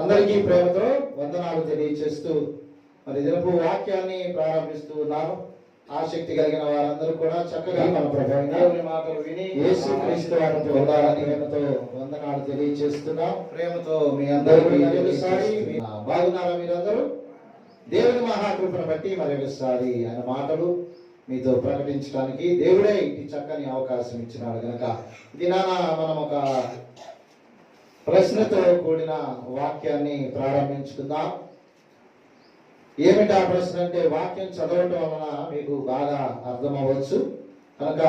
అందరికీ ప్రేమతో వందనాలు తెలియచేస్తూ మరి దినపు వాక్యాన్ని ప్రారంభిస్తూ ఉన్నాను. ఆసక్తి కలిగిన వారందరూ కూడా చక్కగా మన ప్రభువైన దేవుని మాటలు విని యేసుక్రీస్తు వారిని పొందాలని ప్రేమతో వందనాలు తెలియచేస్తున్నాం. ప్రేమతో మీ అందరికీ బాగున్నారా? మీరందరూ దేవుని మహాకృపను బట్టి మరొకసారి ఆయన మాటలు మీతో ప్రకటించడానికి దేవుడే ఈ చక్కని అవకాశం ఇచ్చినాడు కనుక దినాన మనం ఒక ప్రశ్నతో కూడిన వాక్యాన్ని ప్రారంభించుకుందాం. ఏమిటి ఆ ప్రశ్న అంటే, వాక్యం చదవటం వలన మీకు బాగా అర్థమవచ్చు కనుక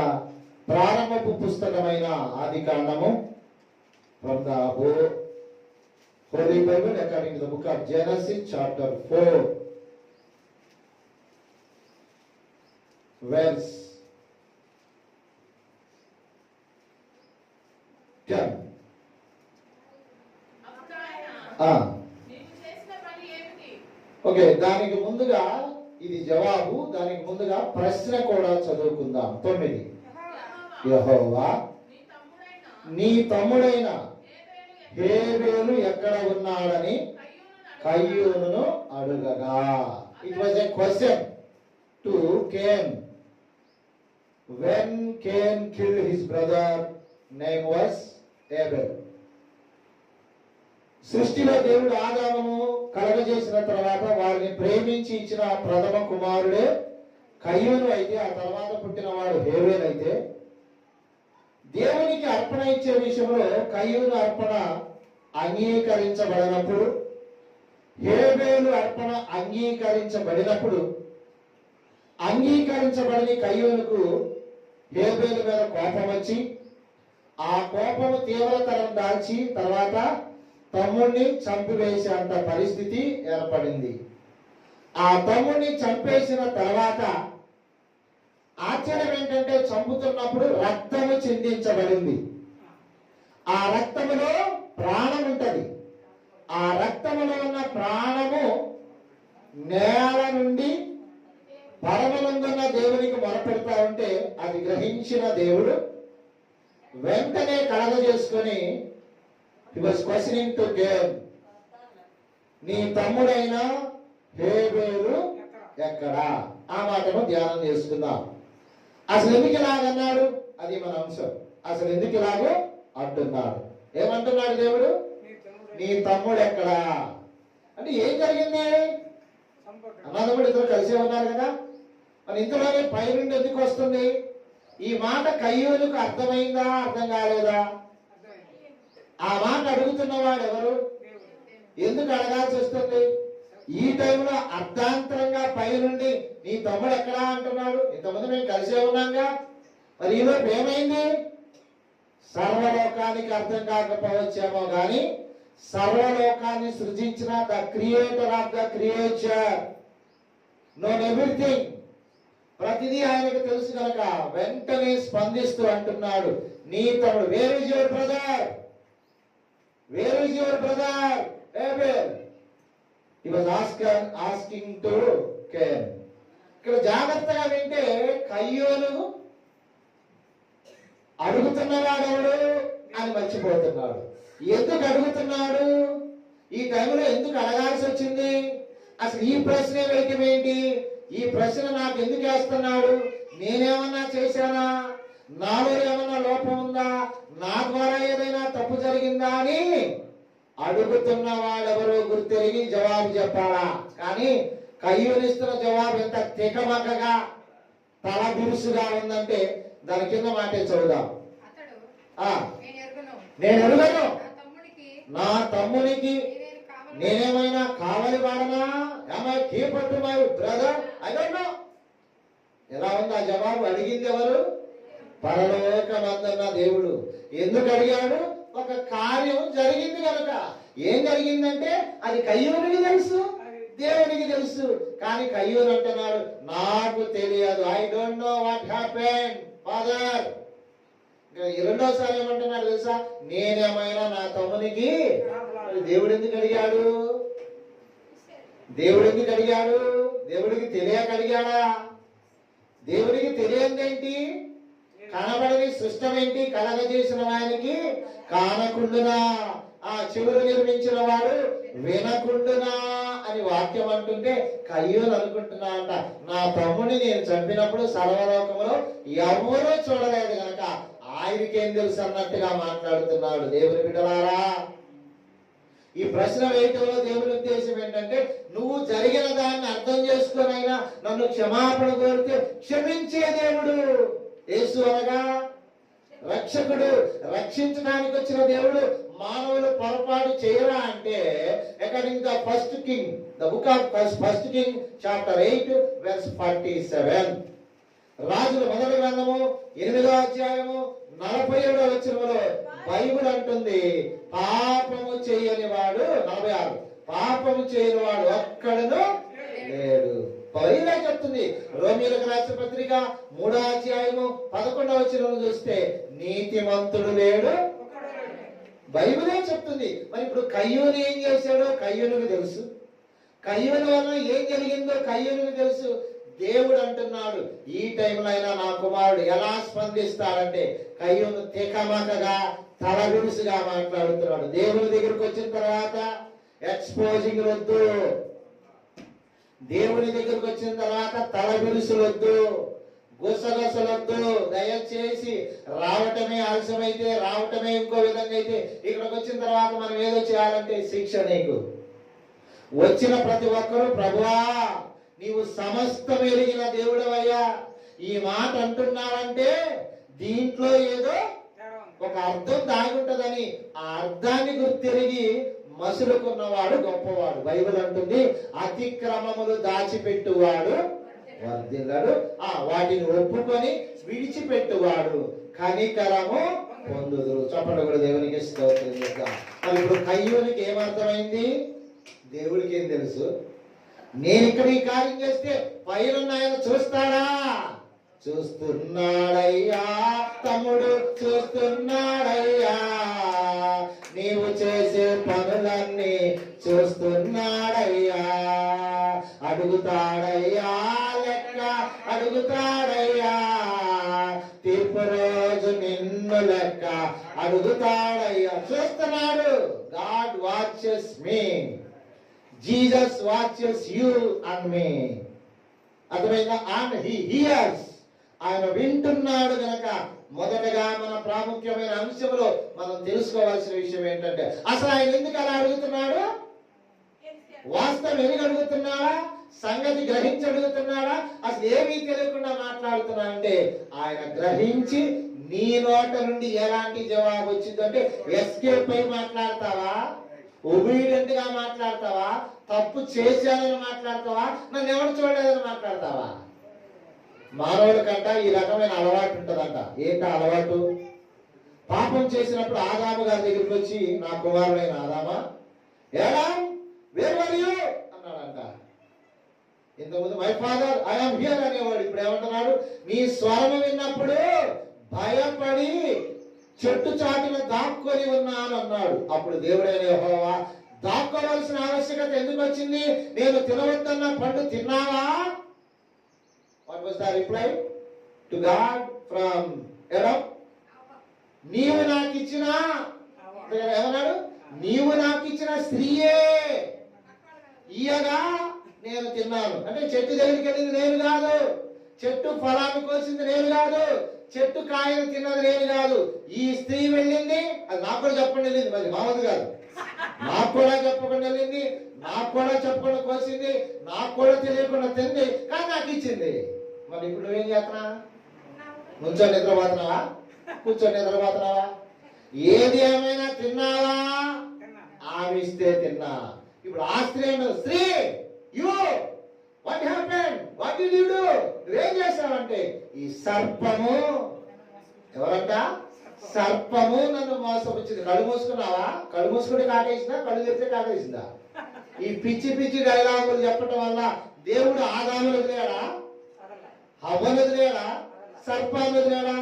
ప్రారంభపు పుస్తకమైన ఆది కాండము from the Holi Bible according to the book of Genesis chapter 4 verse 10. Okay, దానికి ముందుగా ఇది జవాబు, దానికి ముందుగా ప్రశ్న కూడా చదువుకుందాం. 9. యెహోవా నీ తమ్ముడైన హేబేలు ఎక్కడ ఉన్నాడని కయ్యూనును అడుగగా. It was a question to Cain. When Cain killed his brother, name was Abel. సృష్టిలో దేవుడు ఆదామును కలగజేసిన తర్వాత వారిని ప్రేమించి ఇచ్చిన ప్రథమ కుమారుడే కయ్యూను అయితే, ఆ తర్వాత పుట్టినవాడు హేబేలు అయితే, దేవునికి అర్పణ ఇచ్చే విషయంలో కయ్యూను అర్పణ అంగీకరించబడినప్పుడు, హేబేలు అర్పణ అంగీకరించబడినప్పుడు, అంగీకరించబడిన కయ్యూనుకు హేబేలు మీద కోపం వచ్చి, ఆ కోపము తీవ్రతరం దాల్చి తర్వాత తమ్ముడిని చంపివేసేంత పరిస్థితి ఏర్పడింది. ఆ తమ్ముడిని చంపేసిన తర్వాత ఆశ్చర్యం ఏంటంటే, చంపుతున్నప్పుడు రక్తము చిందించబడింది. ఆ రక్తములో ప్రాణం ఉంటది. ఆ రక్తములో ఉన్న ప్రాణము నేల నుండి పరమనందున్న దేవునికి మొరపెడతా ఉంటే, అది గ్రహించిన దేవుడు వెంటనే కలగజేసుకొని he was questioning to Cain, నీ తమ్ముడైన హేబేలు ఎక్కడా? ఆ మాటను ధ్యానం చేసుకుందాం. అసలు ఎందుకు ఇలాగన్నాడు? అది మన అంశం. అసలు ఎందుకు ఇలాగో అంటున్నాడు? ఏమంటున్నాడు దేవుడు? నీ తమ్ముడు ఎక్కడా అంటే ఏం జరిగింది? అన్నదమ్ముడు ఇద్దరు కలిసే ఉన్నారు కదా. మరి ఇంతలోనే పై నుండి ఎందుకు వస్తుంది ఈ మాట? కయ్యూనుకు అర్థమైందా, అర్థం కాలేదా? ఆ మాట అడుగుతున్నవాడు ఎవరు? ఎందుకు అడగాల్సి వస్తుంది? ఈ టైంలో అర్ధాంతరంగా పై నుండి నీ తమ్ముడు ఎక్కడా అంటున్నాడు. ఇంతమంది మేము కలిసే ఉన్నాంగా. మరి ఈలోపు ఏమైంది? సర్వలోకానికి అర్థం కాకపోవచ్చేమో కానీ సర్వలోకాన్ని సృజించిన the creator of the creature known everything, ప్రతిదీ ఆయనకు తెలుసు కనుక వెంటనే స్పందిస్తూ అంటున్నాడు, నీ తమ్ముడు. Where is your brother? Where is your brother Abel? He was asking to Cain. ఇక్కడ జాగ్రత్తగా వింటే కయ్యూను అడుగుతున్నవాడెవడు అని మర్చిపోతున్నాడు. ఎందుకు అడుగుతున్నాడు? ఈ టైంలో ఎందుకు అడగాల్సి వచ్చింది? అసలు ఈ ప్రశ్న వేయటం ఏంటి? ఈ ప్రశ్న నాకు ఎందుకు వేస్తున్నాడు? నేనేమన్నా చేశానా? నాలో ఏమన్నా లోపం ఉందా? నా ద్వారా ఏదైనా తప్పు జరిగిందా అని అడుగుతున్న వాడెవరో గుర్తెరిగి జవాబు చెప్పాలా. కానీ కయ్యూనిస్తున్న జవాబు ఎంత తికమకగా తల బిరుసుగా ఉందంటే దాని కింద మాటే చదువుదాం. నేను ఎరుగను, నా తమ్మునికి నేనేమైనా కావలి వాడనా? Keeper to my brother, I don't know. ఎలా ఉంది ఆ జవాబు? అడిగింది ఎవరు? పరలోకమందున్న దేవుడు. ఎందుకు అడిగాడు? ఒక కార్యం జరిగింది కనుక. ఏం జరిగిందంటే అది కయ్యూనికి తెలుసు, దేవునికి తెలుసు. కానీ కయ్యూరు అంటున్నాడు, నాకు తెలియదు, I don't know what happen father. రెండోసారి ఏమంటున్నాడు తెలుసా? నేనేమైనా నా తమ్మునికి. దేవుడు ఎందుకు అడిగాడు? దేవుడు ఎందుకు అడిగాడు? దేవుడికి తెలియక అడిగాడా? దేవుడికి తెలియదేంటి? కనబడని సృష్టం ఏంటి? కలగజేసిన వానికి కానకుండునా ఆ చెవులు నిర్మించిన వాడు వినకుండునా అని వాక్యం అంటుంటే కయ్యూను అనుకుంటున్నా అంట, నా తమ్ముని నేను చంపినప్పుడు సర్వలోకములో ఎవరూ చూడలేదు గనక ఆయనకేం తెలుసు అన్నట్టుగా మాట్లాడుతున్నాడు. దేవుని బిడ్డలారా, ఈ ప్రశ్న వేయటంలో దేవుని ఉద్దేశం ఏంటంటే, నువ్వు జరిగిన దాన్ని అర్థం చేసుకునైనా నన్ను క్షమాపణ కోరితే క్షమించే దేవుడు. యేసు అనగా రక్షకుడు, రక్షించడానికి వచ్చిన దేవుడు. మానవులు పొరపాటు చేయరా అంటే, according the first king, the book of first king chapter 8 verse 47, రాజుల మొదటి గ్రంథము 8వ అధ్యాయము 47వ వచనములో బైబిల్ అంటుంది, పాపము చేయని వాడు 46, పాపము చేయని వాడు ఒక్కడును లేడు. పైగా చెప్తుంది రోమీయులకు రాసిన పత్రిక 3వ అధ్యాయము 11వ వచనం చూస్తే నీతిమంతుడు లేడు, బైబిలే చెప్తుంది. మరి ఇప్పుడు కయ్యూను ఏం చేశాడో కయ్యూనుకు తెలుసు, కయ్యూను వల్ల ఏం జరిగిందో కయ్యూనుకు తెలుసు. దేవుడు అంటున్నాడు, ఈ టైంలో అయినా నా కుమారుడు ఎలా స్పందిస్తాడంటే కయ్యూను తెకమకగా తలబిరుసుగా మాట్లాడుతున్నాడు. దేవుని దగ్గరికి వచ్చిన తర్వాత ఎక్స్పోజింగ్ వద్దు, దేవుని దగ్గరకు వచ్చిన తర్వాత తలబిరుసులొద్దు, గుసగుసలొద్దు. దయచేసి రావటమే ఆలస్యమైతే, రావటమే ఇంకో విధంగా అయితే, ఇక్కడికి వచ్చిన తర్వాత మనం ఏదో చేయాలంటే శిక్ష నీకు. వచ్చిన ప్రతి ఒక్కరూ ప్రభువా నీవు సమస్తం ఎరిగిన దేవుడవయ్యా ఈ మాట అంటున్నావంటే దీంట్లో ఏదో ఒక అర్థం దాగి ఉంటదని ఆ అర్థాన్ని గుర్తిరిగి మసులుకున్నవాడు గొప్పవాడు. బైబిల్ అంటుంది, అతిక్రమములు దాచిపెట్టువాడు వర్ధిల్లడు, వాటిని ఒప్పుకొని విడిచిపెట్టువాడు కనికరము పొందుదురు. చెప్పండి కూడా దేవునికి స్తోత్రం చేద్దాం. మరి ఇప్పుడు కయ్యూనికి ఏమర్థమైంది? దేవుడికి ఏం తెలుసు? నేను ఇక్కడ ఈ కార్యం చేస్తే పైన ఆయన చూస్తాడా? చూస్తున్నాడయ్యా తమ్ముడు, చూస్తున్నాడయ్యా నీవు చేసే పనులన్నీ చూస్తున్నాడయ్యా. అడుగుతాడయ్యా లెక్క, అడుగుతాడయ్యా తీర్పు రోజు నిన్ను లెక్క అడుగుతాడయ్యా. చూస్తున్నాడు. God watches me. Jesus watches you and me. అర్థమైందా? And he hears. ఆయన వింటున్నాడు గనక మొదటగా మన ప్రాముఖ్యమైన అంశంలో మనం తెలుసుకోవాల్సిన విషయం ఏంటంటే, అసలు ఆయన ఎందుకు అలా అడుగుతున్నాడు? వాస్తవం ఎందుకు అడుగుతున్నాడా? సంగతి గ్రహించి అడుగుతున్నాడా? అసలు ఏమీ తెలియకుండా మాట్లాడుతున్నా అంటే ఆయన గ్రహించి నీ నోట నుండి ఎలాంటి జవాబు వచ్చిందంటే ఎస్కేప్ అయి మాట్లాడతావా, ఒబీడియంట్ గా మాట్లాడతావా, తప్పు చేశానని మాట్లాడతావా, నన్ను ఎవరు చూడలేదని మాట్లాడతావా? మానవుడి కంట ఈ రకమైన అలవాటు ఉంటదంట. ఏంట అలవాటు? పాపం చేసినప్పుడు ఆదాము గారి దగ్గరికి వచ్చి, నా కుమారుడైన ఆదామా ఏడాం వేర్ ఆర్ యు అన్నాడంట. ఇంతకుముందు my father I am here అనేవాడు. ఇప్పుడు ఏమంటున్నాడు? నీ స్వరం విన్నప్పుడు భయపడి చెట్టు చాటున దాక్కొని ఉన్నాను అన్నాడు. అప్పుడు దేవుడైన యెహోవా, దాక్కోవలసిన ఆవశ్యకత ఎందుకు వచ్చింది? నేను తినవద్దన్న పండు తిన్నావా? What was the reply to God from Adam? నీవు నాకు ఇచ్చిన, ఏమన్నాడు? నీవు నాకు ఇచ్చిన స్త్రీయే ఇయ్యగా నేను తిన్నాను. అంటే చెట్టు దగ్గరికి వెళ్ళింది నేను కాదు, చెట్టు ఫలాన్ని కోసింది నేను కాదు, చెట్టు కాయను తిన్నది నేను కాదు. ఈ స్త్రీ వెళ్ళింది, అది నాకు కూడా చెప్పకుండా వెళ్ళింది, మరి మామూలు కాదు, నాకు కూడా చెప్పకుండా వెళ్ళింది, నాకు కూడా చెప్పకుండా కోసింది, నాకు కూడా తెలియకుండా తింది, కానీ నాకు ఇచ్చింది. మరి ఇప్పుడు నువ్వేం చేస్తున్నా? నుంచొని నిద్రపోతున్నావా? కూర్చొని నిద్రపోతున్నావా? ఏది ఏమైనా తిన్నావా? ఆవిస్తే తిన్నా. ఇప్పుడు ఆ స్త్రీ స్త్రీ you what happened, what did you do, నువ్వేం చేశావంటే ఈ సర్పము, ఎవరంట? సర్పము నన్ను మోసపుచ్చింది. కళ్ళు మూసుకున్నావా? కళ్ళు మూసుకుంటే కాటేసిందా? కళ్ళు తెరిస్తే కాటేసిందా? ఈ పిచ్చి పిచ్చి డైలాగులు చెప్పటం వల్ల దేవుడు ఆదాములు వదిలేడా? హవ్వను వదిలేడా? సర్పాన్ని వదిలేడా?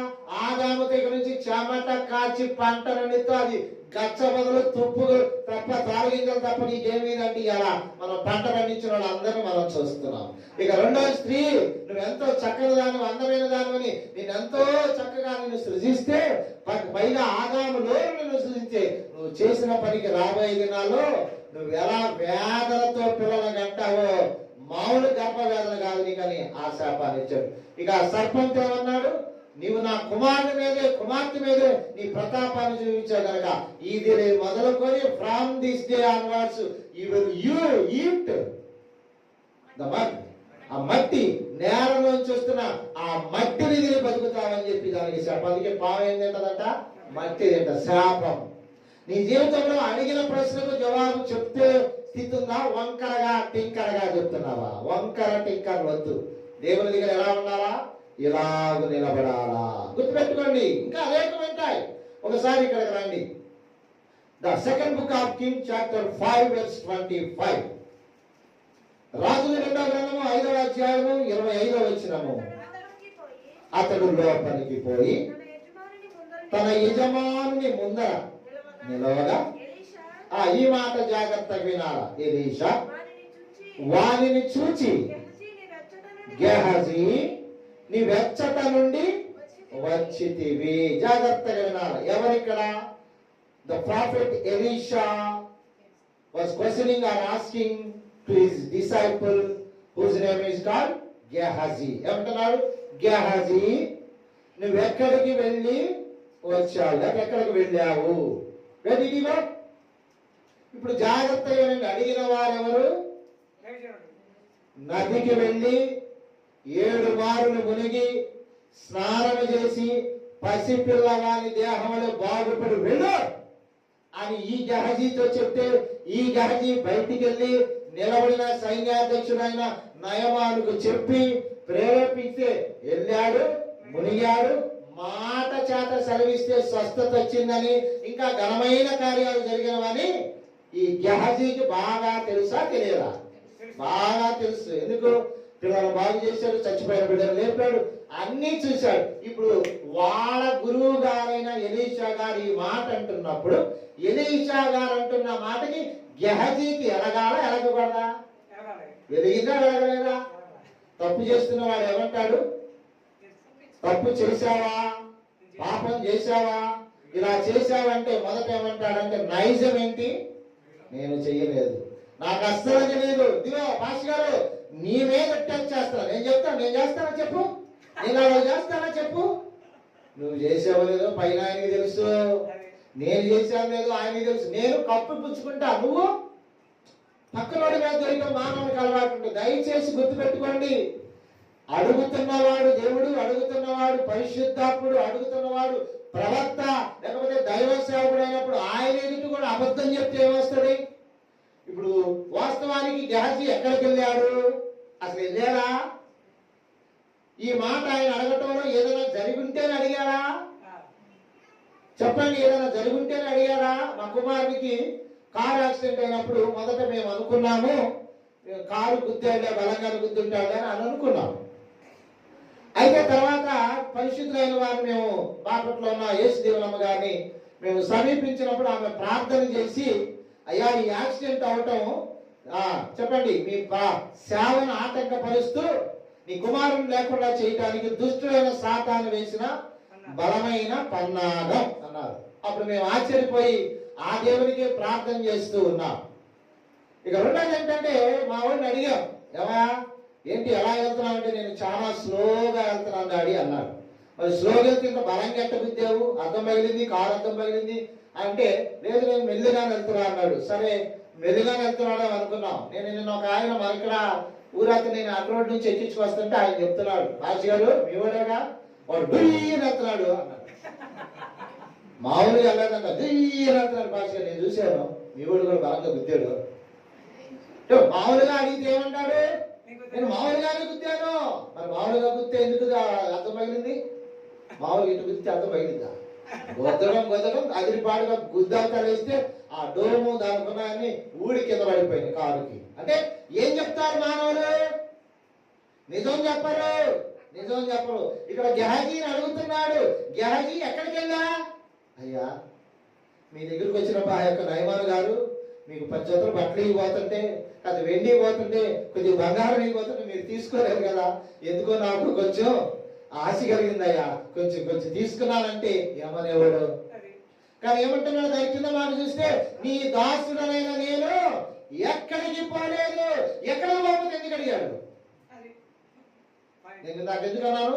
ఆదాము దగ్గర నుంచి చెమట కాచి పంటలన్నితో అది గచ్చ బదులు తుప్పు తప్ప తాళగింజలు తప్ప నీకేమీదంటే ఇలా మనం పంట పండించిన వాళ్ళందరినీ మనం చూస్తున్నాం. ఇక రెండో స్త్రీ, నువ్వెంతో చక్కని దాని అందమైన దానివని నేనెంతో చక్కగా నిన్ను సృజిస్తే పైగా ఆదాములో నిన్ను సృజించే నువ్వు చేసిన పనికి రాబోయే దినాల్లో నువ్వు ఎలా వేదనతో పిల్లలు కంటావో మామూలు గర్భ వేదన కాదు నీకని ఆ శాపాన్ని ఇచ్చాడు. ఇక సర్పంతో ఏమన్నాడు, నీవు నా కుమార్తె మీదే నీ ప్రతాపాన్ని చూపించావు కనుక ఇది మొదలుకొని from this day onwards you eat the mud, ఆ మట్టి నేలలోంచి వస్తున్న ఆ మట్టిని తిని బతుకుతావని చెప్పి దానికి శాపానికి పాము ఏం తింటదంట, మట్టి తింట. శాపం. నీ జీవితంలో అడిగిన ప్రశ్నకు జవాబు చెప్తే స్థితి ఉందా? వంకరగా టింకరగా చెప్తున్నావా? వంకర టింకర్ వద్దు. దేవుని దగ్గర ఎలా ఉండాలా? ఇలాగ నిలబడాలా. గుర్తుపెట్టుకోండి. ఇంకా అనేకం ఉంటాయి. ఒకసారి ఇక్కడికి రండి. The second book of king chapter 5 verse 25. రాజుల 2వ గ్రంథము 5వ అధ్యాయము 25వ వచనము. అతడు లోపలికి పోయి తన యజమానుని ముందర నిలవగా, ఈ మాట జాగ్రత్తగా వినాలా. ఎలీషా వానిని చూచి, గెహజీ నీ వెచ్చట నుండి వచ్చితివి. జాగ్రత్తగా వినాలి. ఎవరిక్కడ? The prophet Elisha was questioning or asking to his disciple whose name is called Gehazi. ఏమంటున్నాడు? గెహజీ నువ్వు ఎక్కడికి వెళ్ళి వచ్చావు? ఎక్కడికి వెళ్ళావు? వెళ్ళివా? ఇప్పుడు జాగ్రత్తగా అడిగిన వారెవరు? నదికి వెళ్ళి 7 మారులు మునిగి స్నానం చేసి పసిపిల్లవాని దేహంలో బాగుపడి వెళ్ళు అని ఈ గెహజీతో చెప్తే, ఈ గెహజీ బయటికి వెళ్ళి నిలబడిన సైన్యాధ్యక్షుడైన నయమానుకు చెప్పి ప్రేరేపిస్తే వెళ్ళాడు, మునిగాడు, మాట చేత సెలవిస్తే స్వస్థత వచ్చిందని, ఇంకా ఘనమైన కార్యాలు జరిగినవని ఈ గెహజీకి బాగా తెలుసా తెలియదా? బాగా తెలుసు. ఎందుకు? పిల్లలు బాగు చేశాడు, చచ్చిపోయిన బిడ్డలు లేపాడు, అన్ని చూశాడు. ఇప్పుడు వాళ్ళ గురువు గారైన ఎలీషా గారు ఈ మాట అంటున్నప్పుడు, ఎలీషా గారు అంటున్న మాటకి గెహజీకి ఎలగాల ఎలగకూడదా? వెలిగిందా వెలగలేదా? తప్పు చేస్తున్న వాడు ఏమంటాడు? తప్పు చేశావా, పాపం చేశావా, ఇలా చేశావంటే మొదట ఏమంటాడంటే నైజం ఏంటి? నేను చెయ్యలేదు, నాకు అస్సలు తెలియదు. ఇదిగో పాస్ గారు నీ మీద టచ్ చేస్తా, నేను చేస్తానా చెప్పు, నేను అలా చేస్తానా చెప్పు. నువ్వు చేసావో లేదో పైన ఆయనకి తెలుసు, నేను చేసావు లేదో ఆయనకి తెలుసు. నేను కప్పు పుచ్చుకుంటా, నువ్వు పక్కనోడి మీద దొరికిన మానవునికి అలవాటు ఉంటుంది. దయచేసి గుర్తుపెట్టుకోండి. అడుగుతున్నవాడు దేవుడు, అడుగుతున్నవాడు పరిశుద్ధాత్ముడు, అడుగుతున్నవాడు ప్రవక్త లేకపోతే దైవ సేవకుడు అయినప్పుడు ఆయన ఎదుటి కూడా అబద్ధం చెప్తే ఏమొస్తుంది? ఇప్పుడు వాస్తవానికి గెహజీ ఎక్కడికి వెళ్ళాడు? అసలు వెళ్ళారా? ఈ మాట ఆయన అడగటంలో ఏదైనా జరిగుంటేనే అడిగారా? చెప్పండి, ఏదైనా జరుగుంటేనే అడిగారా? మా కుమారునికి కారు యాక్సిడెంట్ అయినప్పుడు మొదట మేము అనుకున్నాము కారు గుద్దాడే, బలంగా గుద్దుంటాడే అని అనుకున్నాం. అయితే తర్వాత పరిశుద్ధులైన వారిని మేము బాపట్లో ఉన్న యేసు దేవులమ్మ గారిని మేము సమీపించినప్పుడు ఆమె ప్రార్థన చేసి, అయ్యా ఈ యాక్సిడెంట్ అవటం చెప్పండి మీ సేవను ఆటంకపరుస్తూ నీ కుమారుని లేకుండా చేయటానికి దుష్టులైన సాతాను వేసిన బలమైన పన్నాగం అన్నారు. అప్పుడు మేము ఆశ్చర్యపోయి ఆ దేవునికి ప్రార్థన చేస్తూ ఉన్నాం. ఇక రెండోది ఏంటంటే మా వాడిని అడిగాం, ఏమా ఏంటి ఎలా వెళ్తున్నావు అంటే, నేను చాలా స్లోగా వెళ్తున్నాను డాడీ అన్నాడు. మరి స్లోగా వెళ్తే ఇంకా బలంగా ఎట్ట గుద్దావు? అర్థం పగిలింది, కారు అర్థం పగిలింది అంటే, లేదు నేను మెల్లిగానే వెళ్తున్నా అన్నాడు. సరే మెల్లిగానే వెళ్తున్నాడు అనుకున్నాం. నేను నిన్న ఒక ఆయన మన ఇక్కడ ఊరాక నేను అటు రోడ్ నుంచి ఎక్కించుకొస్తుంటే ఆయన చెప్తున్నాడు, రాజు గారు మీ వాడేగా వాడు డుయ్యని వెళ్తున్నాడు అన్నాడు. మామూలుగా వెళ్ళలేదంట, డుయ్యని వెళ్తున్నాడు భాష గారు. నేను చూశాను, మీ వాడు కూడా బలంగా గుద్దాడు. మామూలుగా అడిగితే ఏమంటాడు? నేను మామూలుగానే గుద్దాను. మరి మామూలుగా గుద్దే ఎందుకు అర్థం పగిలింది? మామూలుగా ఇటు గుద్దితే అర్థం పగిలిందా? గొద్దడం అదిరిపాడుగా గుద్దాక వేస్తే ఆ డోము దానికి ఉన్నాయని ఊడి కింద పడిపోయింది కారుకి. అంటే ఏం చెప్తారు మానవులు? నిజం చెప్పరు. నిజం చెప్పరు. ఇక్కడ గెహజీని అడుగుతున్నాడు, గెహజీ ఎక్కడికి వెళ్ళా? అయ్యా, మీ దగ్గరికి వచ్చిన ఆ యొక్క నయమాను గారు మీకు 10 జతలు బట్టలు ఇవ్వబోతుంటే, అది వెండి ఇవ్వబోతుంటే, కొద్దిగా బంగారం ఇవ్వబోతుంటే మీరు తీసుకోలేదు కదా, ఎందుకో నాకు కొంచెం ఆశ కలిగిందయ్యా, కొంచెం కొంచెం తీసుకున్నానంటే ఏమనేవాడు. కానీ ఏమంటున్నాడు దాని కింద మాట చూస్తే, నీ దాసుడనైన నేను ఎక్కడికి పోలేదు. ఎక్కడ పోకపోతే ఎందుకు అడిగాడు? నేను నాకు ఎందుకన్నాను,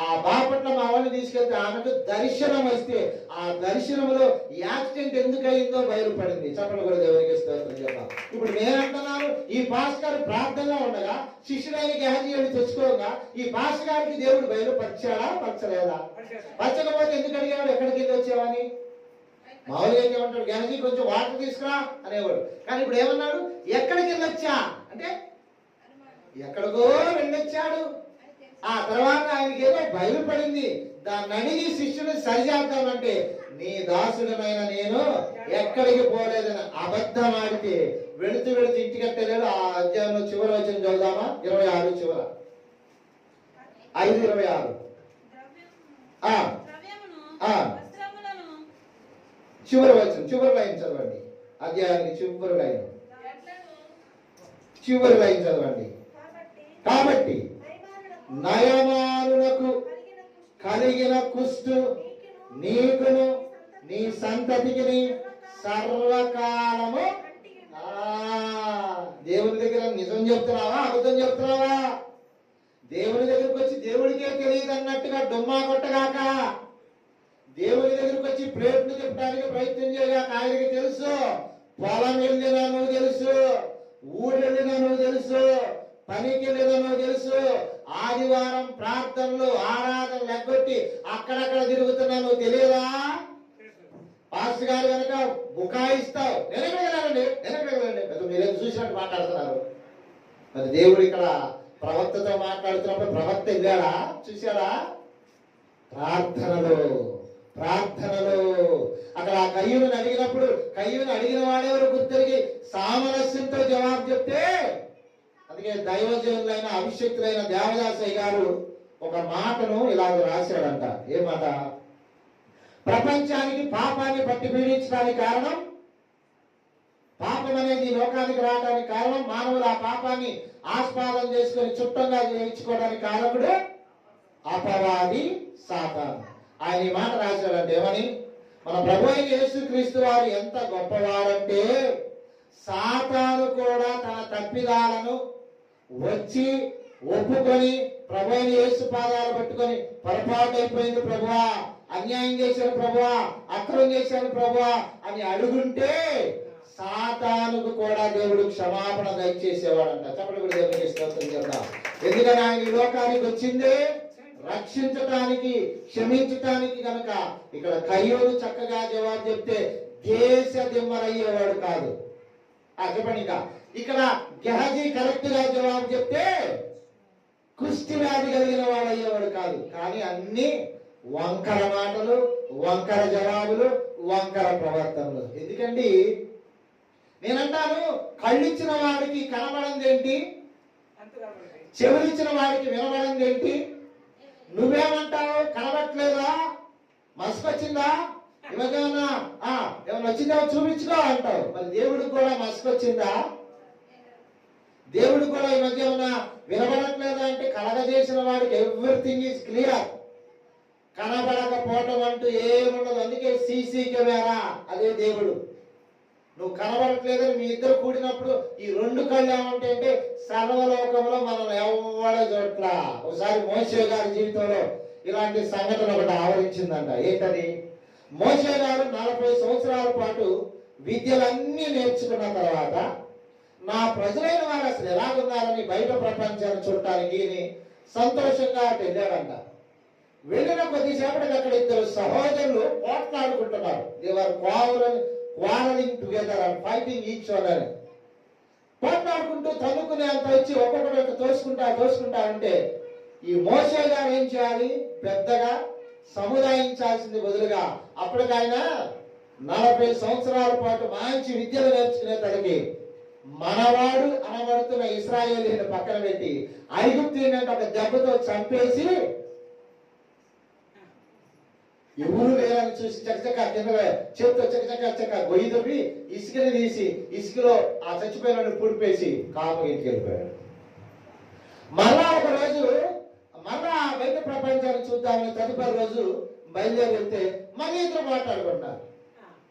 ఆ బాపట్ల మా వాళ్ళని తీసుకెళ్తే ఆమెకు దర్శనం వస్తే ఆ దర్శనంలో యాక్సిడెంట్ ఎందుకు అయిందో బయలుపడింది. చెప్పలు కూడా దేవునికి స్తోత్రం. ఇప్పుడు నేనంటున్నాను, ఈ పాస్ గారు ప్రార్థనలో ఉండగా శిష్యుడైన గెహజీ తెచ్చుకోగా ఈ పాస్ గారికి దేవుడు బయలుపరిచాడా, పరచలేదా? పరచకపోతే ఎందుకు అడిగాడు ఎక్కడికి వెళ్ళి వచ్చావని? మామూలుగా ఏమంటాడు, గెహజీ కొంచెం వాటర్ తీసుకురా అనేవాడు. కానీ ఇప్పుడు ఏమన్నాడు, ఎక్కడికి వెళ్ళొచ్చా అంటే ఎక్కడికో వెళ్ళొచ్చాడు. ఆ తర్వాత ఆయనకి ఏదో బయలుపడింది. దాన్ని అడిగి శిష్యుని సరిచేద్దామంటే, నీ దాసుడనైన నేను ఎక్కడికి పోలేదని అబద్ధం ఆడితే వెళుతూ వెళుతూ ఇంటికి వెళ్ళాడు. ఆ అధ్యాయంలో చివరి వచ్చిన చదువుదామా? 26 చివర 5:26 చివరి వచ్చిన చివరి లైన్ చదవండి. అధ్యాయానికి చివరి లైన్ చదవండి. కాబట్టి నయమానులకు కలిగిన కుష్టు నీకును నీ సంతతికి సర్వకాలము. దేవుని దగ్గర నిజం చెప్తున్నావా, అబద్ధం చెప్తున్నావా? దేవుని దగ్గరకు వచ్చి దేవుడికే తెలియదు అన్నట్టుగా డుమ్మా కొట్టగాక, దేవుని దగ్గరకు వచ్చి ప్లేట్లు తిప్పడానికి ప్రయత్నం చేయగాక. ఆయనకి తెలుసు, పొలం వెళ్ళినా నువ్వు తెలుసు, ఊరు వెళ్ళినా నువ్వు తెలుసు, పనికి వెళ్ళినా నువ్వు తెలుసు, ఆదివారం ప్రార్థనలు ఆరాధనలు ఎగ్గొట్టి అక్కడక్కడ తిరుగుతున్నా నువ్వు తెలియదా? పాస్టర్ గారు కనుక బుకాయిస్తావు, నేనెక్కడికి మీరేం చూసినట్టు మాట్లాడుతున్నారు. మరి దేవుడు ఇక్కడ ప్రవక్తతో మాట్లాడుతున్నప్పుడు ప్రవక్త వెళ్ళాడా, చూశాడా? ప్రార్థనలు అక్కడ ఆ కయ్యూని అడిగినప్పుడు కయ్యూని అడిగిన వాడెవరు గుర్తిరిగి సామరస్యంతో జవాబు చెప్తే, అందుకే దైవజనులైన అభిషక్తులైన దేవదాసయ్య గారు ఒక మాటను ఇలాగ రాశాడంట. ఏ మాట? ప్రపంచానికి పాపాన్ని పట్టి పీడించడానికి కారణం, పాపం అనేది లోకానికి రావడానికి కారణం, మానవులు ఆ పాపాన్ని ఆస్పాదం చేసుకొని చుట్టంగా చేయించుకోవడానికి కారకుడు అపవాది సాతాను. ఆయన ఈ మాట రాశాడంటే ఏమని? మన ప్రభు అయిన యేసుక్రీస్తు వారు ఎంత గొప్పవారంటే, సాతాను కూడా తన తప్పిదాలను వచ్చి ఒప్పుకొని ప్రభు అయిన యేసు పాదాలు పట్టుకొని, పొరపాటు అయిపోయింది ప్రభువా, అన్యాయం చేశాను ప్రభువా, అక్రమం చేశాను ప్రభువా అని అడుగుంటే సాతానుకు కూడా దేవుడు క్షమాపణ దయచేసేవాడంట. చెప్పండి కూడా దేవుడికి స్తోత్రం చెప్తాం. ఎందుకని ఆయన ఈ లోకానికి వచ్చిందే రక్షించటానికి, క్షమించటానికి. కనుక ఇక్కడ కయ్యోడు చక్కగా జవాబు చెప్తే దేశ దిమ్మరయ్యేవాడు కాదు. చెప్పండి. ఇక్కడ గెహజీ కరెక్ట్ గా జవాబు చెప్తే కుష్టి వ్యాధి కలిగిన వాడు అయ్యేవాడు కాదు. కానీ అన్ని వంకర మాటలు, వంకర జవాబులు, వంకర ప్రవర్తనలు. ఎందుకండి నేనంటాను, కళ్ళిచ్చిన వాడికి కనబడింది ఏంటి, చెవులిచ్చిన వాడికి వినబడింది ఏంటి? నువ్వేమంటావు? కనబట్లేదా, మసుకొచ్చిందా, ఏమన్నా వచ్చిందా చూపించుకో అంటావు. మరి దేవుడికి కూడా మసుకొచ్చిందా? దేవుడు కూడా ఈ మధ్య ఏమన్నా వినబడట్లేదా అంటే, కలగజేసిన వాడికి ఎవ్రీథింగ్ ఈజ్ క్లియర్. కనబడకపోవటం అంటూ ఏముండదు. అందుకే సీసీ కెమెరా, అదే దేవుడు. నువ్వు కనబడట్లేదని మీ ఇద్దరు కూడినప్పుడు ఈ 2 కళ్ళు ఏమంటే అంటే సర్వలోకంలో మనం ఎవడో చోట్ల. ఒకసారి మోషే గారి జీవితంలో ఇలాంటి సంఘటన ఒకటి ఆవరించిందంట. ఏంటది? మోషే గారు 40 సంవత్సరాల పాటు విద్యలన్నీ నేర్చుకున్న తర్వాత నా ప్రజలైన వారు అసలు ఎలాగున్నారని బయట ప్రపంచాన్ని చూడటానికి సంతోషంగా వెళ్ళాడంట. వెళ్ళిన కొద్దిసేపటికి అక్కడ 2 సహోదరులు పోట్లాడుకుంటున్నారు. దేవర్ quarreling together and fighting each other. పోట్లాడుకుంటూ తన్నుకునే అంత వచ్చి ఒక్కొక్కటి తోసుకుంటా ఉంటే ఈ మోషే గారు ఏం చేయాలి? పెద్దగా సముదాయించాల్సింది బదులుగా అప్పటికైనా 40 సంవత్సరాల పాటు మంచి విద్యలు నేర్చుకునే తనకి మనవాడు అనబడుతున్న ఇశ్రాయేలీయుని పక్కన పెట్టి ఐగుప్తీయుని ఒక దెబ్బతో చంపేసి ఎవరు లేరని చూసి చకచక కింద చేతితో చకచక గొయ్యి తవ్వి ఇసుకని తీసి ఇసుకలో ఆ చచ్చిపోయిన పుడిపేసి కాపు ఇంటికి వెళ్ళిపోయాడు. మళ్ళా ఒక రోజు మళ్ళా బయట ప్రపంచాన్ని చూద్దామని తదుపరి రోజు బయలుదేరి వెళ్తే మళ్ళీ ఇద్దరు మాట్లాడుకుంటున్నారు.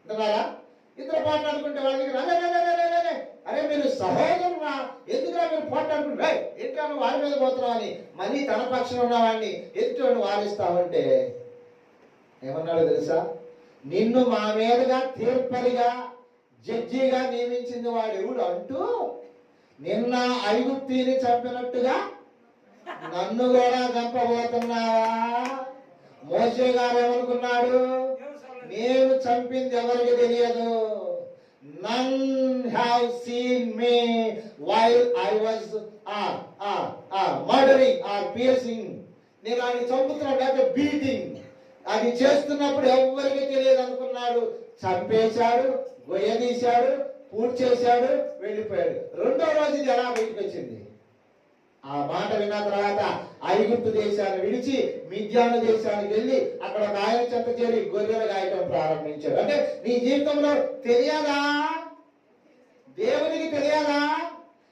అంటున్నారా? ఇద్దరు మాట్లాడుకుంటే వాళ్ళకి అరే మీరు సహోదరురా, ఎందుకురా మీరు పోట్లాడుకుంటే ఏంటో నువ్వు వారి మీద పోతున్నావు అని మళ్ళీ తన పక్షం ఉన్న వాడిని ఎదుటి వారిస్తామంటే ఏమన్నాడు తెలుసా? నిన్ను మా మీదుగా తీర్పరిగా జడ్జిగా నియమించింది వాడు ఎవడు అంటూ నిన్న ఐగుప్తీని చంపినట్టుగా నన్ను కూడా చంపబోతున్నావా? మోషే గారు ఏమనుకున్నాడు? నేను చంపింది ఎవరికి తెలియదు. None have seen me while I was murdering or piercing. నేను ఆయన చంపుతున్నాడు లేకపోతే బీటింగ్ అది చేస్తున్నప్పుడు ఎవరికి తెలియదు అనుకున్నాడు. చంపేశాడు, గొయ్య తీశాడు, పూర్తి చేశాడు, వెళ్ళిపోయాడు. రెండో రోజు ఇది ఎలా బయటకు వచ్చింది? ఆ మాట విన్న తర్వాత ఐగుప్తు దేశాన్ని విడిచి మిద్యాను దేశానికి వెళ్ళి అక్కడ ఒక ఆయన చెంత చేరి గొర్రెలు గాయటం ప్రారంభించాడు. అంటే నీ జీవితంలో తెలియదా? దేవునికి తెలియదా?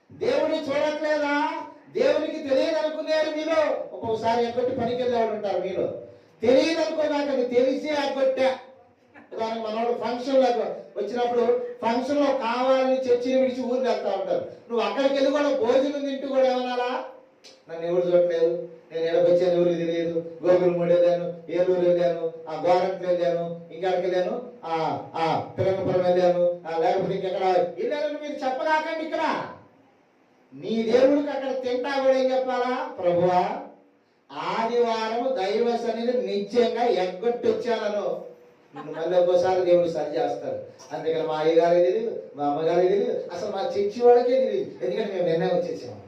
దేవుని చూడట్లేదా? దేవునికి తెలియదు అనుకునేవారు మీలో ఒక్కొక్కసారి ఎక్కడి పనికి వెళ్ళేవాడు ఉంటారు. మీలో తెలియదు అనుకో, నాకు అది తెలిసి అగ్గొట్టా. ఉదాహరణకు మనోడు ఫంక్షన్ వచ్చినప్పుడు ఫంక్షన్ లో కావాలని చర్చిని విడిచి ఊరికి వెళ్తా ఉంటారు. నువ్వు అక్కడికి వెళ్ళి కూడా భోజనం తింటూ కూడా ఏమన్నారా? నన్ను ఎవరు చూడట్లేదు, నేను ఎక్కడికి వచ్చాను ఎవరికి తెలియదు, గోగులమూడి వెళ్ళాను, ఏలూరు వెళ్ళాను, ఆ గోరంట్ల వెళ్ళాను, ఇంకెక్కడికి వెళ్ళాను, పిరంగపురం వెళ్ళాను, లేకపోతే ఇంకెక్కడ వెళ్ళాను మీరు చెప్పరాకండి. ఇక్కడ నీ దేవుడికి అక్కడ తింటా కూడా ఏం చెప్పాలా? ప్రభువా ఆదివారం దైవ సన్నిధి నిత్యంగా ఎగ్గొట్టి వచ్చాను. మళ్ళీ ఒక్కోసారి దేవుడు సరి చేస్తారు. అందుకని మా అయ్యగారికి తెలియదు, మా అమ్మగారికి తెలియదు, అసలు మా చర్చి వాళ్ళకే తెలియదు. ఎందుకంటే మేము నిర్ణయం వచ్చేసాము.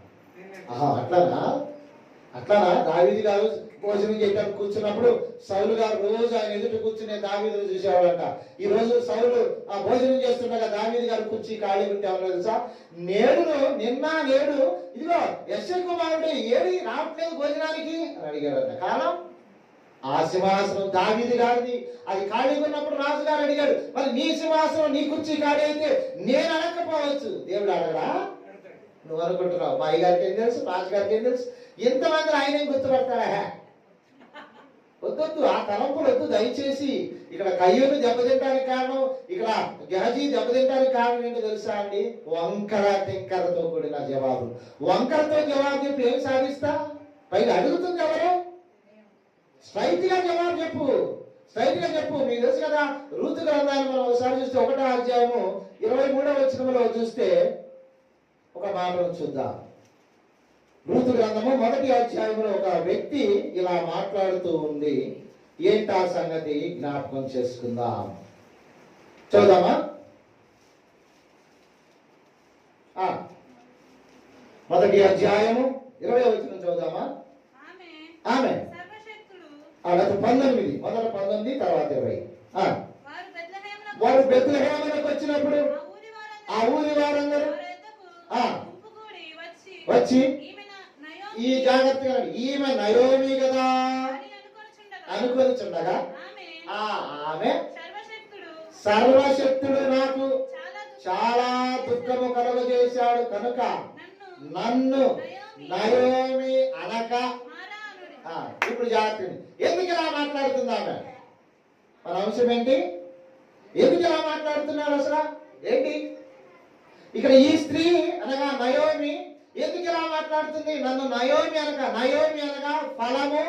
అట్లానా దావీదు గారు భోజనం చేయడానికి కూర్చున్నప్పుడు సౌలు గారు రోజు ఆయన ఎదుట కూర్చునే దావీదును చూసేవాడంట. ఈ రోజు సౌలు ఆ భోజనం చేస్తుండగా దావీదు గారు కూర్చి ఖాళీ ఉంటామని తెలుసా? నేడు ఇదిగో యెషయా కుమారుడు ఏడి రావట్లేదు భోజనానికి అని అడిగాడంట. కారణం ఆ సింహాసనం దావీదు గారిది, అది ఖాళీగా ఉన్నప్పుడు రాజుగారు అడిగాడు, మరి నీ సింహాసనం నీ కుర్చీ ఖాళీ అయితే నేను అనకపోవచ్చు. దేవుడు అడగడా? నువ్వు అనుకుంటున్నావు. మా అయ్యగారికి ఏం తెలుసు, రాజుగారికి ఏం తెలుసు, ఎంతమంది ఆయన గుర్తుపడతారా? వద్దొద్దు, ఆ తలంపులు వద్దు దయచేసి. ఇక్కడ కయ్యూను దెబ్బతింటానికి కారణం, ఇక్కడ గెహజీ దెబ్బతింటానికి కారణం ఏంటో తెలుసా అండి? వంకర టింకరతో కూడిన జవాబు. వంకరతో జవాబు చెప్పి ఏం సాధిస్తా? పైగా అడుగుతుంది ఎవరు? స్ట్రైట్ గా జవాబు చెప్పు, స్ట్రైట్ గా చెప్పు. మీకు తెలుసు కదా, రూతు గ్రంథాన్ని మనం ఒకసారి చూస్తే 1వ అధ్యాయము 23వ వచనంలో చూస్తే ఒక మాటను చూద్దాం. రూతు గ్రంథము 1వ అధ్యాయంలో ఒక వ్యక్తి ఇలా మాట్లాడుతూ ఉంది. ఏంటా సంగతి జ్ఞాపకం చేసుకుందాం. చూద్దామా? 1వ అధ్యాయము 20వ వచనం చూద్దామా? ఆమె 19, మొదట 19 తర్వాత 20. వారు బెత్లెహేమునకు వచ్చినప్పుడు ఆ ఊరి వారందరూ వచ్చి ఈ జాగ్రత్తగా ఈమె నయోమి కదా అనుకొనిచుండగా ఆమె సర్వశక్తుడు నాకు చాలా దుఃఖము కలుగజేశాడు కనుక నన్ను నయోమి అనక. ఇప్పుడు జాగ్రత్త. ఎందుకు ఇలా మాట్లాడుతుంది ఆమె? మన అంశం ఏంటి? ఎందుకు ఇలా మాట్లాడుతున్నారు అసలు ఏంటి? ఇక్కడ ఈ స్త్రీ అనగా నయోమి ఎందుకు ఇలా మాట్లాడుతుంది? నన్ను నయోమి అనగా, నయోమి అనగా ఫలము,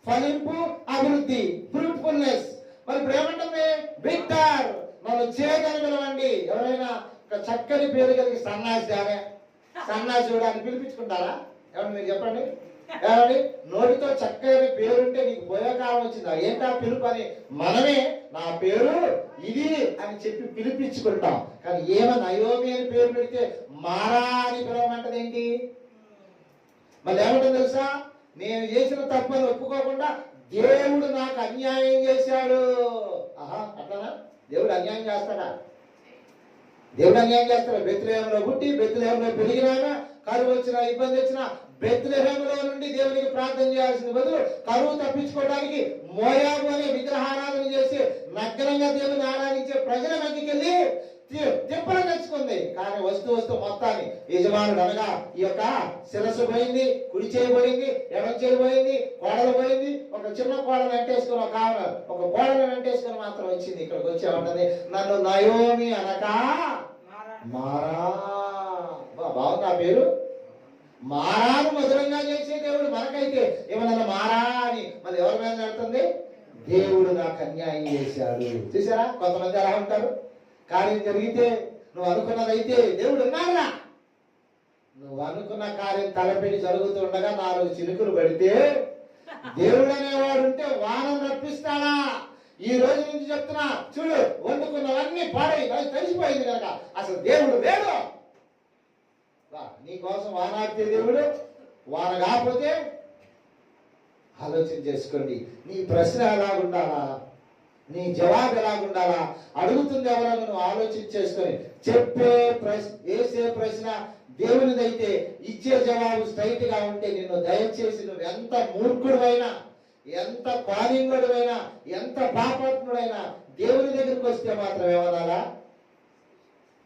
ఫలింపు, అభివృద్ధి, ఫ్రూట్ఫుల్నెస్. మరి ఇప్పుడు ఏమంటుంది? విక్టర్, నన్ను చేయదని పిలవండి. ఎవరైనా ఒక చక్కని పేరు కలిగి సన్నాసి దానే సన్నాసి చూడడానికి పిలిపించుకుంటారా? ఎవరు మీరు చెప్పండి. ఏమండి, నోటితో చక్కని పేరుంటే నీకు పోయే కాలం వచ్చిందా? ఏంటా పిలుపు అని మనమే నా పేరు ఇది అని చెప్పి పిలిపించుకుంటాం. కానీ ఏమో నయోమి అని పేరు పెడితే మారా అని పిలవమంటది ఏంటి? మళ్ళీ ఏమంటుంది తెలుసా? నేను చేసిన తప్పని ఒప్పుకోకుండా దేవుడు నాకు అన్యాయం చేశాడు. అట్లానా? దేవుడు అన్యాయం చేస్తాడా? దేవుడు అన్యాయం చేస్తారు. బెత్లెహేములో పుట్టి బెత్లెహేములో పెరిగినాక కరువు వచ్చినా ఇబ్బంది వచ్చినా బెత్లెహేములో నుండి దేవునికి ప్రార్థన చేయాల్సిన బదులు కరువు తప్పించుకోవడానికి మోయాబు అనే విగ్రహారాధన చేసి నగ్నంగా దేవుని ఆరాధించే ప్రజల మధ్యకి వెళ్ళి తిప్పలు తెచ్చుకుంది. కానీ వస్తూ మొత్తాన్ని యజమానుడు అనగా ఈ యొక్క శిరస్సు పోయింది, కుడి చేయబడింది, ఎడం చేయబోయింది, కోడలు పోయింది. ఒక చిన్న కోడలు వెంటేసుకుని ఒక కోడలు వెంటేసుకుని మాత్రం వచ్చింది. ఇక్కడికి వచ్చి ఏమంటుంది, నన్ను నయోమి అనక మారా. బాగుంది ఆ పేరు. మారాను మధురంగా చేసే దేవుడు. మనకైతే ఏమన్నా మారా అని మళ్ళీ ఎవరి మీద నడుతుంది, దేవుడు నాకు అన్యాయం చేశాడు. చూసారా, కొంతమంది అలా ఉంటారు. కార్యం జరిగితే నువ్వు అనుకున్నదైతే దేవుడు ఉన్నాడా, నువ్వు అనుకున్న కార్యం తలపెట్టి జరుగుతుండగా 4 చినుకులు పడితే దేవుడు అనేవాడు ఉంటే వానం రప్పిస్తాడా? ఈ రోజు నుంచి చెప్తున్నా చూడు, వండుకున్నవన్నీ పాడై తెలిసిపోయింది కనుక అసలు దేవుడు లేడు. నీ కోసం వాన ఆపితే దేవుడు, వాన కాకపోతే ఆలోచన చేసుకోండి. నీ ప్రశ్న ఎలాగుండాలా, నీ జవాబు ఎలాగుండాలా, అడుగుతుంది ఎవరో నువ్వు ఆలోచన చేసుకొని వేసే ప్రశ్న దేవునిదైతే ఇచ్చే జవాబు స్ట్రైట్ గా ఉంటే నిన్ను దయచేసి నువ్వు ఎంత మూర్ఖుడువైనా, ఎంత పానింగుడువైనా, ఎంత పాపాత్ముడైనా దేవుని దగ్గరికి వస్తే మాత్రం ఏమనాలా,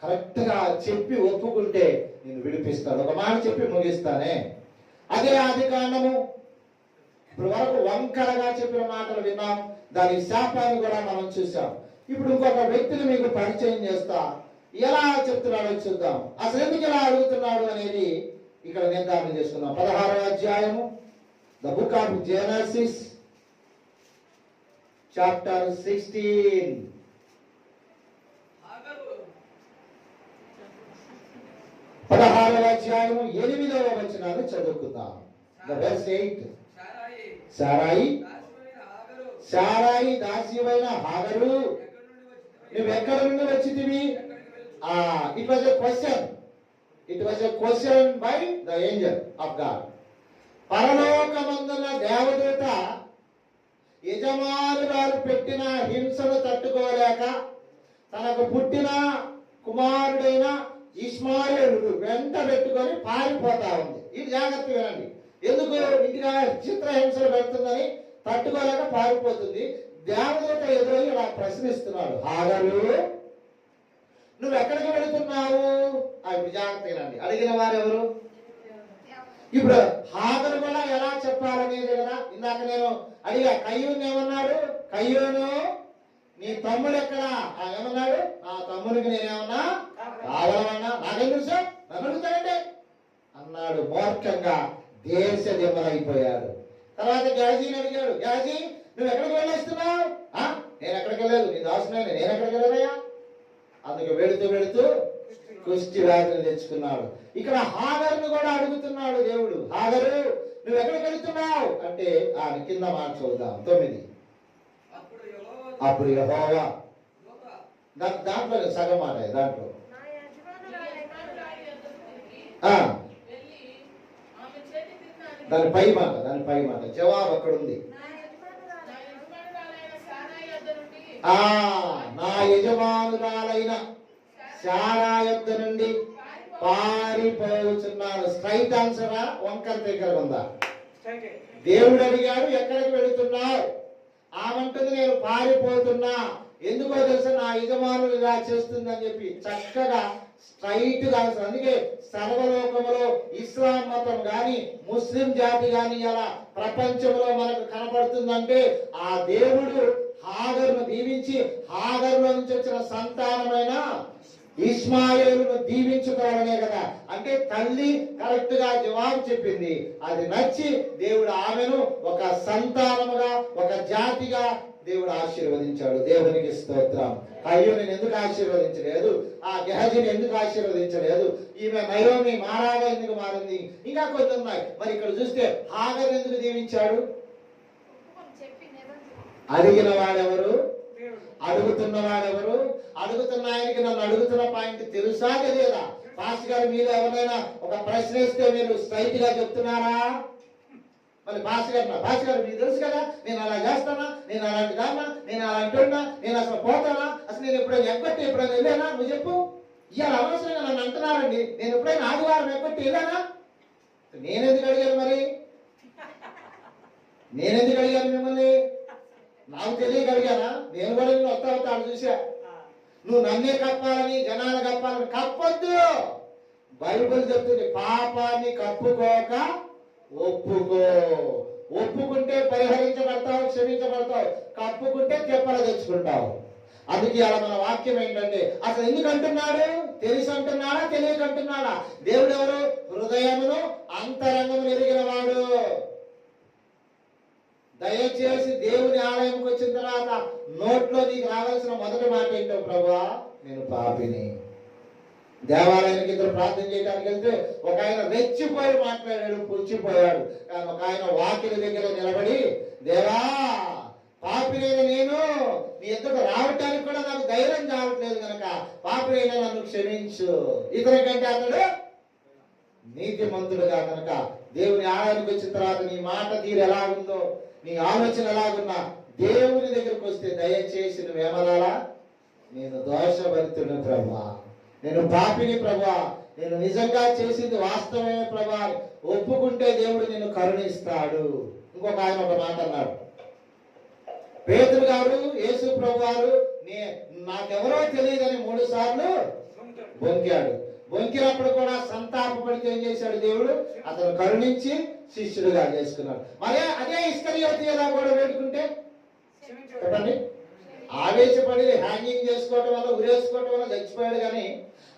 కరెక్ట్ గా చెప్పి ఒప్పుకుంటే నేను విడిపిస్తాను. ఒక మాట చెప్పి ముగిస్తానే. అదే ఆదికాండము ఇప్పుడు వరకు వంకరగా చెప్పిన మాటలు విన్నాం, దాని శాపాన్ని కూడా మనం చూసాం. ఇప్పుడు ఇంకొక వ్యక్తిని మీకు పరిచయం చేస్తా, ఎలా చెప్తున్నాడో చూద్దాం. అసలు ఎందుకు ఎలా అడుగుతున్నాడు అనేది ఇక్కడ నిర్ధారణ చేసుకుందాం. 16వ అధ్యాయము, the book of Genesis chapter 16, 16వ అధ్యాయము 8వ వచనాన్ని చదువుకుందాం. verse 8. సారాయి దాస్యమైన హాగరు, నువ్వు ఎక్కడ నుండి వచ్చితివి? It was a question by the angel of God. పరలోకమందున్న దేవదూత యజమానురాలు పెట్టిన హింసను తట్టుకోలేక తనకు పుట్టిన కుమారుడైన ఇష్మాయేలును వెంట పెట్టుకొని పారిపోతా ఉంది. ఇది జాగ్రత్త వినండి. ఎందుకు ఇంటిగా చిత్రహింసలు పెడుతుందని తట్టుకోలేక పారిపోతుంది. దేవదూత ఎదురై ఇలా ప్రశ్నిస్తున్నాడు, హాగరు నువ్వు ఎక్కడికి వెళుతున్నావు? ఇప్పుడు జాగ్రత్త వినండి. అడిగిన వారు ఎవరు? ఇప్పుడు హాగరు కూడా ఎలా చెప్పాలనేది కదా ఇందాక నేను అడిగా. కయ్యూని ఏమన్నాడు? కయ్యూను నీ తమ్ముడు ఎక్కడా? ఏమన్నాడు? నా తమ్ముడికి నేనేమన్నా కావాలన్నా నాకేం తెలుసు, నన్ను అడుగుతానండి అన్నాడు. మూర్ఖంగా దేశ దిమ్మలైపోయాడు. తర్వాత గ్యాజీని అడిగాడు, గ్యాజీ నువ్వు ఎక్కడికి వెళ్ళేస్తున్నావు? నేను ఎక్కడికి వెళ్ళలేదు, నీ దాసునైనా నేను ఎక్కడికి వెళ్ళానయ్యా. అందుకు వెళుతూ కుష్టి వ్యాధులు తెచ్చుకున్నాడు. ఇక్కడ హాగరును కూడా అడుగుతున్నాడు దేవుడు, హాగరు నువ్వు ఎక్కడికి వెళుతున్నావు అంటే ఆయన కింద మాట చూద్దాం. 9. అప్పుడు యెహోవా, దాంట్లో సగం మాట, దాంట్లో దాని పై మాట జవాబు అక్కడ ఉంది. నా యజమానురాలైన శారా యొద్ద నుండి పారిపోతున్నాను. స్ట్రైట్ ఆన్సరా, వంకర దగ్గర ఉందా? దేవుడు అడిగాడు ఎక్కడికి వెళుతున్నావు? ఆమంటుంది నేను పారిపోతున్నా. ఎందుకో తెలుసా, నా యజమానులు ఇలా చేస్తుందని చెప్పి చక్కగా స్ట్రైట్ గా. అందుకే సర్వలోకములో ఇస్లాం మతం గాని ముస్లిం జాతి గాని అలా ప్రపంచంలో మనకు కనపడుతుందంటే ఆ దేవుడు హాగరును దీవించి హాగరులో నుంచి వచ్చిన సంతానమైన ఇష్మాయేలును దీవించుకోవడమే కదా. అంటే తల్లి కరెక్ట్ గా జవాబు చెప్పింది. అది నచ్చి దేవుడు ఆమెను ఒక సంతానముగా, ఒక జాతిగా దేవుడు ఆశీర్వదించాడు. దేవునికి స్తోత్రం. కయ్యూని ఎందుకు ఆశీర్వదించలేదు? ఆ గెహజీని ఎందుకు ఆశీర్వదించలేదు? ఈమె నయోమి మారాగా ఎందుకు మారింది? ఇంకా కొన్ని ఉన్నాయి. మరి ఇక్కడ చూస్తే హాగర్ ఎందుకు దీవించాడు? అడిగిన వాడెవరు? అడుగుతున్న వాడెవరు? అడుగుతున్న ఆయనకి నన్ను అడుగుతున్న పాయింట్ తెలుసా తెలియదా? పాస్టర్ గారు మీరు ఎవరైనా ఒక ప్రశ్న ఇస్తే మీరు స్ట్రైట్ గా చెప్తున్నారా? మళ్ళీ పాస్టర్ గారు మీకు తెలుసు కదా, నేను అలా చేస్తానా, నేను అలాంటి దాన్నా, నేను అలాంటి ఉన్నా, నేను అసలు పోతానా, అసలు నేను ఎప్పుడైనా ఎక్కట్టి ఎప్పుడైనా వెళ్ళానా? నువ్వు చెప్పు. ఇవాళ అనవసరంగా నన్ను అంటున్నారండి. నేను ఎప్పుడైనా ఆదివారం ఎక్కడికి వెళ్ళానా? నేనెందుకు అడిగాను మరి? నేనెందుకు అడిగాను మిమ్మల్ని? నాకు తెలియక అడిగానా? నేను కూడా నిన్ను వస్తాను చూసా. నువ్వు నన్నే కప్పాలని, జనాలు కప్పాలని కప్పొద్దు. బైబిల్ చెప్తుంది పాపాన్ని కప్పుకోక ఒప్పుకో. ఒప్పుకుంటే పరిహరించబడతావు, క్షమించబడతావు. కప్పుకుంటే తెప్పలు తెచ్చుకుంటావు. అందుకే అలా మన వాక్యం ఏంటంటే, అసలు ఎందుకు అంటున్నాడు? తెలిసి అంటున్నాడా, తెలియక అంటున్నాడా? దేవుడు ఎవరు? హృదయమును అంతరంగమును ఎరిగిన వాడు. దయచేసి దేవుని ఆలయంకి వచ్చిన తర్వాత నోట్లో నీకు రావాల్సిన మొదటి మాట ఏంటో, ప్రభువా నేను పాపిని. దేవాలయానికి ఇద్దరు ప్రార్థన చేయడానికి వెళ్తే ఒక ఆయన రెచ్చిపోయి మాట్లాడాడు, పుచ్చిపోయాడు. కానీ ఒక ఆయన వాకిలి దగ్గర నిలబడి, దేవా పాపినైన నేను నీ ఎద్దకు రావటానికి కూడా నాకు ధైర్యం కావట్లేదు కనుక పాపినైనా నన్ను క్షమించు. ఇతని కంటే అతడు నీతిమంతుడుగా కనుక దేవుని ఆలయానికి వచ్చిన తర్వాత నీ మాట తీరు ఎలా ఉందో, నీ ఆలోచన ఎలాగున్నా దేవుని దగ్గరకు వస్తే దయచేసి నువ్వేమనాలా? నేను దోషభరితుడు ప్రభువా, నేను పాపిని ప్రభువా, నేను నిజంగా చేసింది వాస్తవమే ప్రభువా ఒప్పుకుంటే దేవుడు నిన్ను కరుణిస్తాడు. ఇంకొక ఆయన ఒక మాట అన్నాడు. పేతురు గారు యేసు ప్రభు వారు నాకెవరో తెలియదని 3 సార్లు బొంకాడు. బొంకినప్పుడు కూడా సంతాపపడితే ఏం చేశాడు దేవుడు? అతను కరుణించి శిష్యుడుగా చేసుకున్నాడు. మరే అదే ఇస్కరియోతు ఎలా కూడా వేడుకుంటే చెప్పండి, ఆవేశపడి హ్యాంగింగ్ చేసుకోవటం వల్ల, ఉరేసుకోవటం వల్ల చచ్చిపోయాడు. కానీ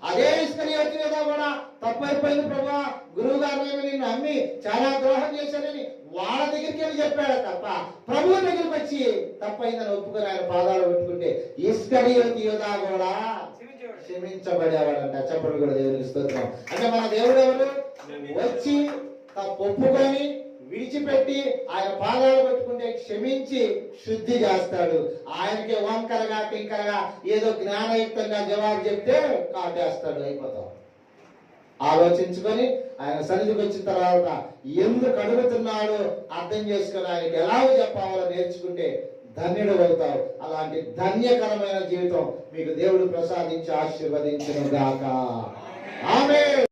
అదే ఇస్కరియోతు ఏదో కూడా తప్పైపోయింది ప్రభువా, గురువు గారు నిన్ను అమ్మి చాలా ద్రోహం చేశానని వాళ్ళ దగ్గరికి వెళ్ళి చెప్పాడు తప్ప ప్రభువు దగ్గరికి వచ్చి తప్పైందని ఒప్పుకొని ఆయన పాదాలు పెట్టుకుంటే ఇస్కరియోతు యోధా కూడా క్షమించబడేవాడంట. చెప్పండి కూడా దేవునికి స్తోత్రం. అంటే మన దేవుడు ఎవరు? వచ్చి తప్పు ఒప్పుకొని విడిచిపెట్టి ఆయన పాదాలు పెట్టుకుంటే క్షమించి శుద్ధి చేస్తాడు. ఆయనకి వంకరగా టింకరగా ఏదో జ్ఞానయుక్తంగా జవాబు చెప్తే కాటేస్తాడు, అయిపోతాం. ఆలోచించుకొని ఆయన సన్నిధికి వచ్చిన తర్వాత ఎందుకు అడుగుతున్నాడో అర్థం చేసుకొని ఆయనకి ఎలా చెప్పాలో నేర్చుకుంటే ధన్యుడు అవుతావు. అలాంటి ధన్యకరమైన జీవితం మీకు దేవుడు ప్రసాదించి ఆశీర్వదించును గాక. ఆమేన్.